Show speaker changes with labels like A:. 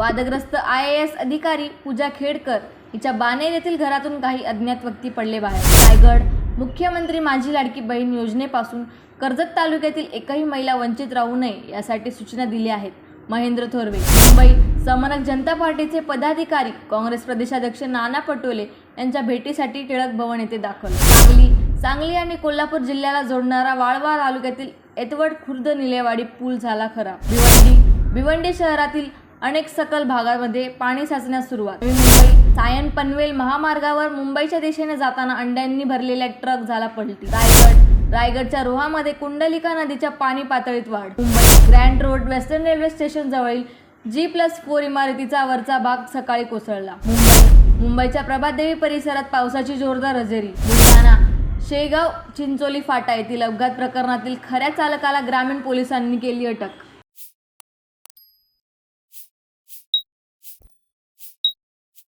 A: वादग्रस्त IAS अधिकारी पूजा खेडकर हिच्या बानेर येथील घरातून काही अज्ञात व्यक्ती पडले बाहेर। रायगड मुख्यमंत्री माझी लाडकी बहीण योजनेपासून कर्जत तालुक्यातील एकही महिला वंचित राहू नये यासाठी सूचना दिल्या आहेत। महेंद्र थोरवे मुंबई समनक जनता पार्टीचे पदाधिकारी काँग्रेस प्रदेशाध्यक्ष नाना पटोले यांच्या भेटीसाठी टिळक भवन येथे दाखल। सांगली आणि कोल्हापूर जिल्ह्याला जोडणारा वाळवा तालुक्यातील एतवड खुर्द निलेवाडी पूल झाला खराब। भिवंडी शहरातील अनेक सखल भागामध्ये पाणी साचण्यास सुरुवात। मुंबई सायन पनवेल महामार्गावर मुंबईच्या दिशेने जाताना अंड्यांनी भरलेला ट्रक झाला पलटी। रायगडच्या रोहामध्ये कुंडलिका नदीच्या पाणी पातळीत वाढ। Mumbai grand road western railway station जवळील G+4 इमारतीचा वरचा भाग सकाळी कोसळला। मुंबईच्या प्रभातदेवी परिसरात पावसाची जोरदार हजेरी। बुलढाणा शेगाव चिंचोली फाटा येथील अपघात प्रकरणातील खऱ्या चालकाला ग्रामीण पोलिसांनी केली अटक।